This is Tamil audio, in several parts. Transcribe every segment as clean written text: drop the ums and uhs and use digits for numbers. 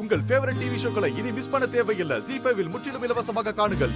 உங்கள் ஃபேவரட் டிவி ஷோக்களை இனி மிஸ் பண்ண தேவையில்லை. ZEE5 இல் முற்றிலும் இலவசமாக காணுங்கள்.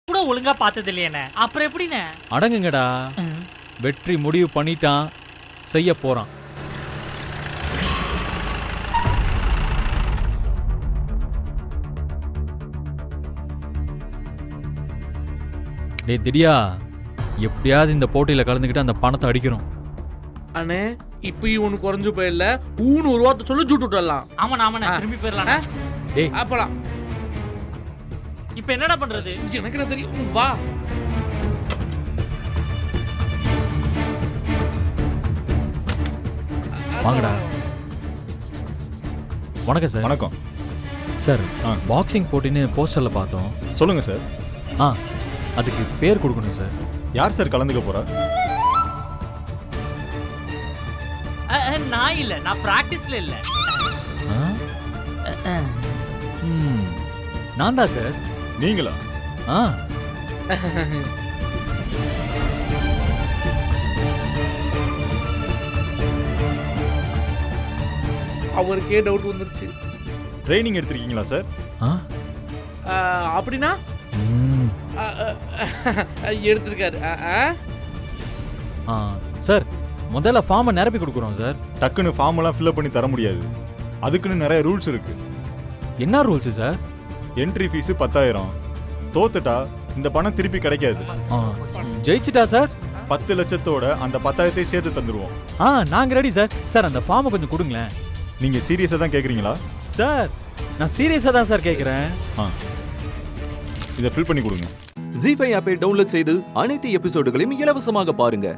கூட ஒழுங்கா பார்த்தது இல்லையேண்ணே, அப்புறம் எப்படிண்ணே? அடங்குங்கடா, வெற்றி முடிவு பண்ணிட்டான், செய்ய போறான். டேய் திடியா, எப்படியாவது இந்த போட்டியில கலந்துக்கிட்டு அந்த பணத்தை அடிக்கிறோம். அண்ணே இப்பயும் ஒண்ணு குறைஞ்சு போயிடல, ஊன்னு ஒரு வார்த்தை சொல்லி ஜூட்டு விட்டுடலாம். ஆமாண்ணே, திரும்பி போயிடலாம். டேய் அப்பலாம் இப்ப என்னடா பண்றது? எனக்கு என்ன தெரியும், வா. வாங்கடா. வணக்கம் சார். வணக்கம் சார். பாக்ஸிங் போட்டின்னு போஸ்டர்ல பார்த்தோம். சொல்லுங்க சார். அதுக்கு பேர் கொடுக்கணும் சார். யார் சார் கலந்துக்க போறா? நான் இல்ல, நான் பிராக்டிஸ்ல இல்ல. நான் தான் சார். நீங்களா? அவருக்கே டவுட் வந்துருச்சு. ட்ரைனிங் எடுத்திருக்கீங்களா சார்? அப்படின்னா எடுத்திருக்காரு. சார் முதல்ல ஃபார்மை நிரப்பி கொடுக்குறோம் சார். டக்குன்னு ஃபார்ம் எல்லாம் ஃபில்அப் பண்ணி தர முடியாது. அதுக்குன்னு நிறைய ரூல்ஸ் இருக்கு. என்ன ரூல்ஸ் சார்? Entry fees 10,000. தோத்துட்டா இந்த பணம் திருப்பி கிடைக்காது. ஜெயிச்சிட்டா சார் 10 லட்சத்தோட அந்த 10,000 சேர்த்து தந்துருவோம். நாங்க ரெடி சார். சார் அந்த ஃபார்மை கொஞ்சம் கொடுங்களேன். நீங்க சீரியஸா தான் கேக்குறீங்களா? சார் நான் சீரியஸா தான் சார் கேக்குறேன். இதை ஃபில் பண்ணி கொடுங்க. ZEE5 ஆப்பை டவுன்லோட் செய்து அனைத்து எபிசோடுகளையும் இலவசமாக பாருங்க.